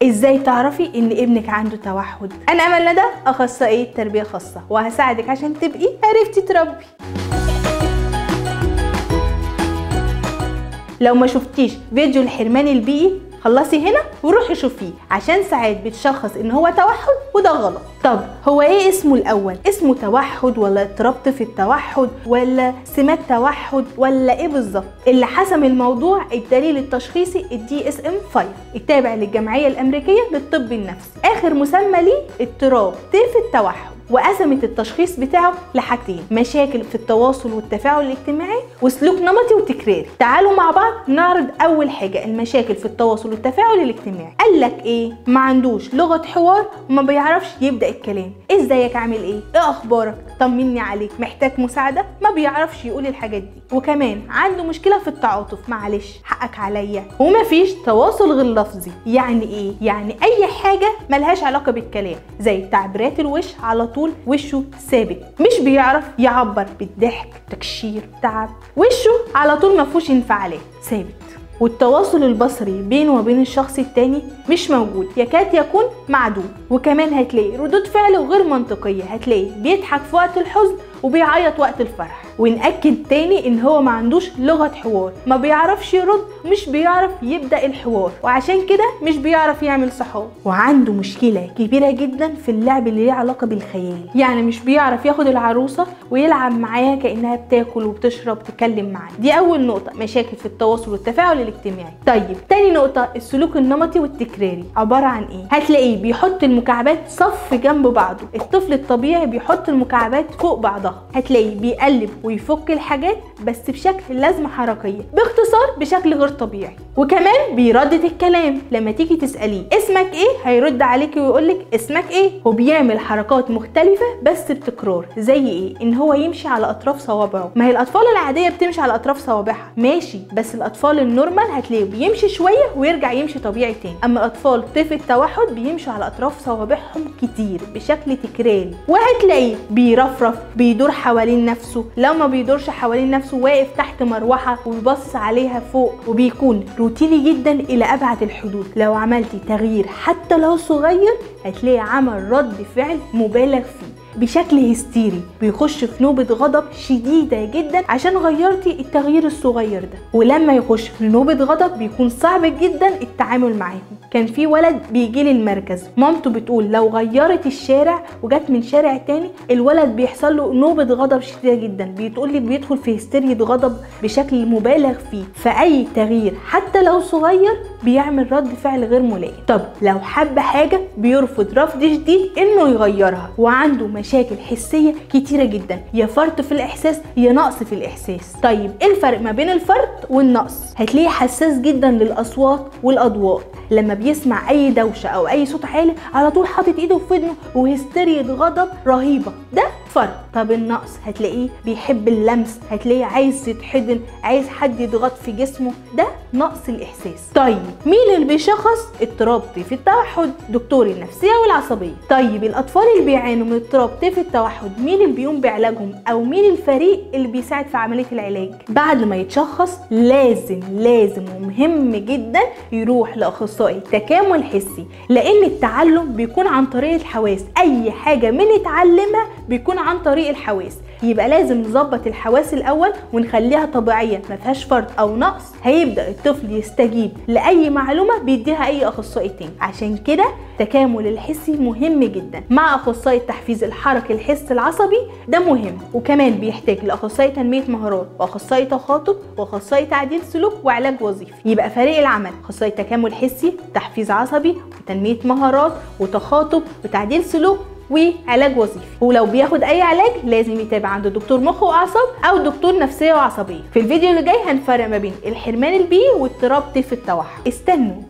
ازاي تعرفي ان ابنك عنده توحد؟ انا امل ندى، اخصائيه تربيه خاصه، وهساعدك عشان تبقي عرفتي تربي. لو ما شفتيش فيديو الحرمان البيئي خلصي هنا وروحي شوفيه، عشان ساعات بتشخص ان هو توحد وده غلط. طب هو ايه اسمه الاول؟ اسمه توحد ولا اضطراب طفل التوحد ولا سمات توحد ولا ايه بالظبط؟ اللي حسم الموضوع الدليل التشخيصي DSM-5 التابع للجمعيه الامريكيه للطب النفسي. اخر مسمى ليه اضطراب طفل التوحد، وقسمت التشخيص بتاعه لحاجتين: مشاكل في التواصل والتفاعل الاجتماعي وسلوك نمطي وتكراري. تعالوا مع بعض نعرض اول حاجه المشاكل في التواصل والتفاعل الاجتماعي. قال لك ايه؟ ما عندوش لغه حوار وما بيعرفش يبدا الكلام. ازيك، عامل ايه اخبارك، طمني عليك، محتاج مساعده. ما بيعرفش يقول الحاجات دي. وكمان عنده مشكله في التعاطف، معلش حقك عليا. ومفيش تواصل غير لفظي. يعني ايه؟ يعني اي حاجه ملهاش علاقه بالكلام، زي تعبيرات الوش، على طول وشه ثابت، مش بيعرف يعبر بالضحك، تكشير، تعب. وشه على طول مفهوش انفعالات، ثابت. والتواصل البصري بينه وبين الشخص التاني مش موجود، يكاد يكون معدوم. وكمان هتلاقي ردود فعله غير منطقية، هتلاقي بيضحك في وقت الحزن وبيعيط وقت الفرح. ونأكد تاني ان هو ما عندوش لغة حوار، ما بيعرفش يرد، مش بيعرف يبدأ الحوار، وعشان كده مش بيعرف يعمل صحاب. وعنده مشكلة كبيرة جدا في اللعب اللي ليه علاقة بالخيال، يعني مش بيعرف ياخد العروسة ويلعب معاها كأنها بتاكل وبتشرب تتكلم معاه. دي اول نقطة، مشاكل في التواصل والتفاعل الاجتماعي. طيب تاني نقطة، السلوك النمطي والتكراري. عبارة عن ايه؟ هتلاقيه بيحط المكعبات صف جنب بعضه. الطفل الطبيعي بيحط المكعبات فوق بعضها. هتلاقيه بيقلب ويفك الحاجات بس بشكل لازمه حركيه، باختصار بشكل غير طبيعي. وكمان بيردد الكلام، لما تيجي تساليه اسمك ايه هيرد عليكي ويقولك اسمك ايه. وبيعمل حركات مختلفه بس بتكرار، زي ايه؟ ان هو يمشي على اطراف صوابعه. ما هي الاطفال العاديه بتمشي على اطراف صوابعها ماشي، بس الاطفال النورمال هتلاقيه بيمشي شويه ويرجع يمشي طبيعي تاني. اما اطفال طفل التوحد بيمشوا على اطراف صوابعهم كتير بشكل تكراري. وهتلاقيه بيرفرف، بيدور حوالين نفسه. لو ما بيدورش حوالين نفسه واقف تحت مروحه وبيبص عليها فوق. وبيكون روتيني جدا الى ابعد الحدود. لو عملتي تغيير حتى لو صغير هتلاقي عمل رد فعل مبالغ فيه بشكل هستيري، بيخش في نوبة غضب شديدة جدا عشان غيرتي التغيير الصغير ده. ولما يخش في نوبة غضب بيكون صعب جدا التعامل معاهم. كان في ولد بيجي المركز، مامته بتقول لو غيرت الشارع وجت من شارع تاني الولد بيحصل له نوبة غضب شديدة جدا. بتقولي بيدخل في هستيريا غضب بشكل مبالغ فيه. فأي تغيير حتى لو صغير بيعمل رد فعل غير ملائم. طب لو حب حاجة بيرفض رفض شديد انه يغيرها. وعنده مشاكل حسية كتيرة جدا، يا فرط في الإحساس يا نقص في الإحساس. طيب إيه الفرق ما بين الفرط والنقص؟ هتلاقيه حساس جدا للأصوات والأضواء. لما بيسمع أي دوشة أو أي صوت عالي على طول حاطط إيده في ودنه وهستيريا غضب رهيبة، ده فرط. طب النقص هتلاقيه بيحب اللمس، هتلاقيه عايز يتحضن، عايز حد يضغط في جسمه، ده نقص الإحساس. طيب مين اللي بيشخص اضطراب طيف التوحد؟ دكتور النفسية والعصبية. طيب الأطفال اللي بيعانوا من اضطراب طيف التوحد مين اللي بيقوم بعلاجهم أو مين الفريق اللي بيساعد في عملية العلاج؟ بعد ما يتشخص لازم ومهم جدا يروح لأخصائي تكامل حسي، لأن التعلم بيكون عن طريق الحواس. أي حاجة بنتعلمها بيكون عن طريق الحواس، يبقى لازم نظبط الحواس الاول ونخليها طبيعيه ما فيهاش فرط او نقص. هيبدا الطفل يستجيب لاي معلومه بيديها اي اخصائي تاني. عشان كده التكامل الحسي مهم جدا مع اخصائي التحفيز الحركي الحس العصبي، ده مهم. وكمان بيحتاج لاخصائي تنميه مهارات واخصائي تخاطب واخصائي تعديل سلوك وعلاج وظيفي. يبقى فريق العمل اخصائي تكامل حسي، تحفيز عصبي، وتنميه مهارات وتخاطب وتعديل سلوك وعلاج وظيفي. ولو بياخد اي علاج لازم يتابع عند دكتور مخ واعصاب او دكتور نفسيه وعصبيه. في الفيديو اللي جاي هنفرق ما بين الحرمان البيئي واضطراب طيف التوحد. استنوا.